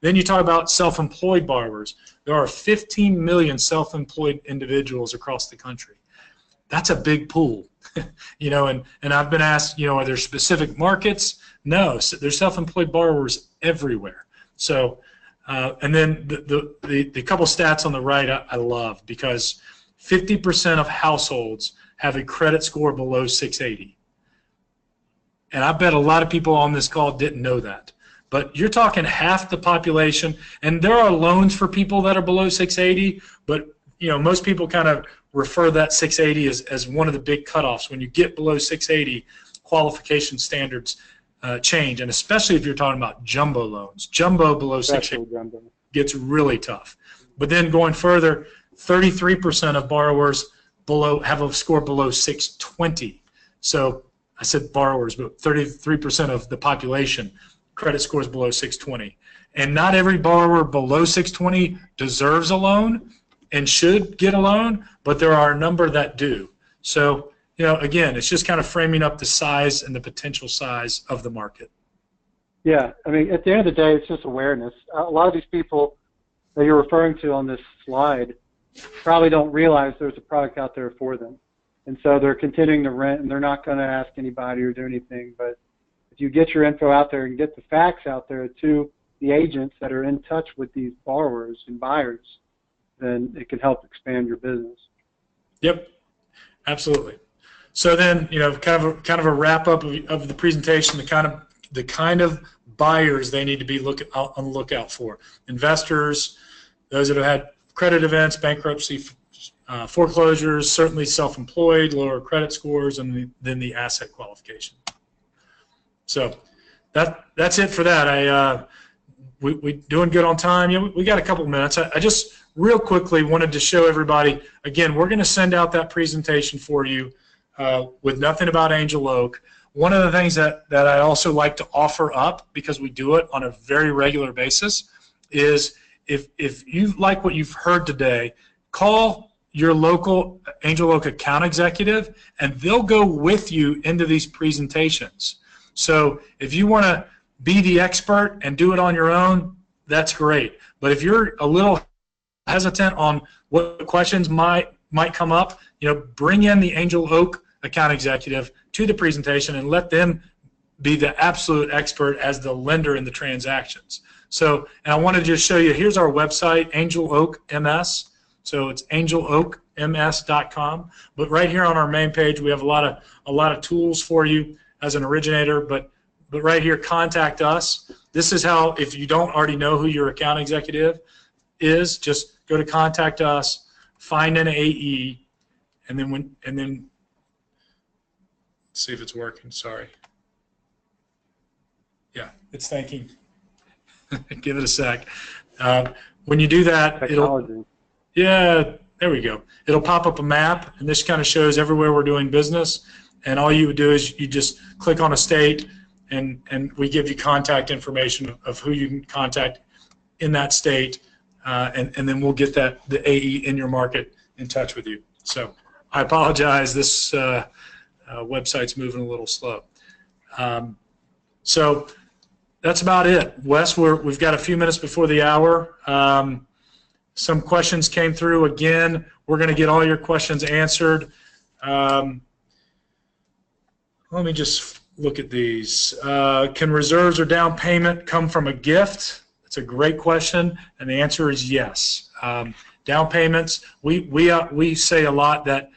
Then you talk about self-employed borrowers. There are 15 million self-employed individuals across the country. That's a big pool. And I've been asked, are there specific markets? No, there's self-employed borrowers everywhere. So, and then the couple stats on the right I love, because 50% of households have a credit score below 680. And I bet a lot of people on this call didn't know that. But you're talking half the population, and there are loans for people that are below 680, but most people kind of refer that 680 as one of the big cutoffs. When you get below 680, qualification standards change, and especially if you're talking about jumbo loans. Jumbo below 680 gets really tough. But then going further, 33% of borrowers have a score below 620. So I said borrowers, but 33% of the population credit scores below 620. And not every borrower below 620 deserves a loan and should get a loan, but there are a number that do. So, again, it's just kind of framing up the size and the potential size of the market. Yeah, I mean, at the end of the day, it's just awareness. A lot of these people that you're referring to on this slide probably don't realize there's a product out there for them. And so they're continuing to rent, and they're not going to ask anybody or do anything. But if you get your info out there and get the facts out there to the agents that are in touch with these borrowers and buyers, then it can help expand your business. Yep, absolutely. So then, kind of a wrap up of the presentation, the kind of buyers they need to be on the lookout for. Investors, those that have had credit events, bankruptcy, foreclosures, certainly self-employed, lower credit scores, and then the asset qualification. So that's it for that. We doing good on time? Yeah, we got a couple minutes. I just real quickly wanted to show everybody, again, we're going to send out that presentation for you with nothing about Angel Oak. One of the things that I also like to offer up, because we do it on a very regular basis, is if you like what you've heard today, call your local Angel Oak account executive, and they'll go with you into these presentations. So if you want to be the expert and do it on your own, that's great. But if you're a little hesitant on what questions might come up, bring in the Angel Oak account executive to the presentation and let them be the absolute expert as the lender in the transactions. So, and I want to just show you, here's our website, Angel Oak MS. So it's angeloakms.com. But right here on our main page, we have a lot of tools for you as an originator. But right here, contact us. This is how, if you don't already know who your account executive is, just go to contact us, find an AE, and then let's see if it's working. Sorry. Yeah, it's thinking. Give it a sec. When you do that, yeah, there we go. It'll pop up a map, and this kind of shows everywhere we're doing business. And all you would do is you just click on a state, and we give you contact information of who you can contact in that state, and then we'll get the AE in your market in touch with you. So I apologize. This website's moving a little slow. So that's about it. Wes, we've got a few minutes before the hour. Some questions came through. Again, we're going to get all your questions answered. Let me just look at these. Can reserves or down payment come from a gift? That's a great question, and the answer is yes. Down payments, we say a lot that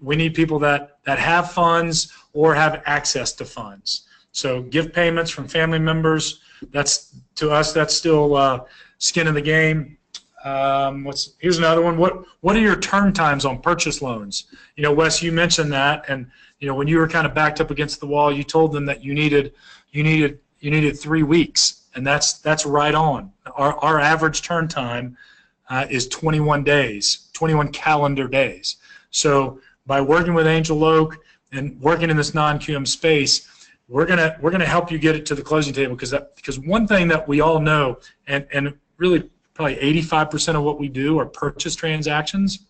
we need people that have funds or have access to funds. So gift payments from family members, to us, that's still skin in the game. Here's another one. What are your turn times on purchase loans? Wes, you mentioned that, and when you were kind of backed up against the wall, you told them that you needed 3 weeks, and that's right on. Our average turn time is 21 days, 21 calendar days. So by working with Angel Oak and working in this non-QM space, we're gonna help you get it to the closing table, because one thing that we all know, and really probably 85% of what we do are purchase transactions,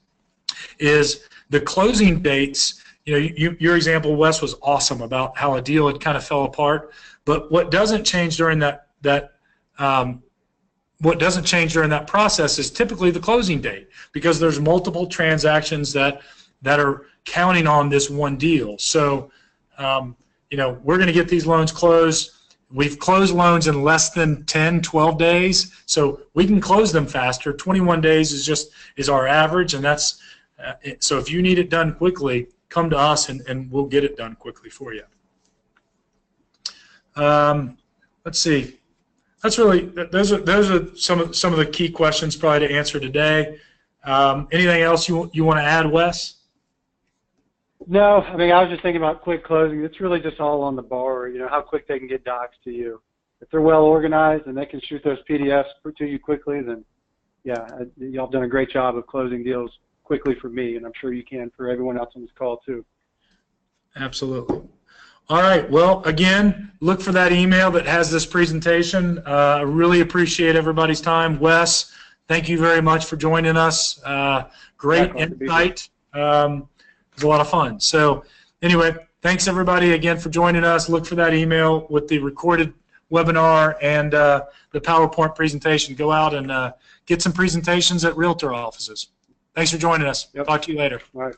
is the closing dates. Your example, Wes, was awesome about how a deal had kind of fell apart. But what doesn't change during that process is typically the closing date, because there's multiple transactions that are counting on this one deal. So we're going to get these loans closed. We've closed loans in less than 10, 12 days, so we can close them faster. 21 days is our average, and that's so if you need it done quickly, come to us and we'll get it done quickly for you. Let's see. Those are some of the key questions probably to answer today. Anything else you want to add, Wes? No, I mean, I was just thinking about quick closing. It's really just all on the borrower, how quick they can get docs to you. If they're well organized and they can shoot those PDFs to you quickly, then yeah, y'all done a great job of closing deals quickly for me, and I'm sure you can for everyone else on this call too. Absolutely. All right. Well, again, look for that email that has this presentation. I really appreciate everybody's time. Wes, thank you very much for joining us. Great insight. was a lot of fun. So anyway, thanks everybody again for joining us. Look for that email with the recorded webinar and the PowerPoint presentation. Go out and get some presentations at Realtor offices. Thanks for joining us. Yep. Talk to you later. All right.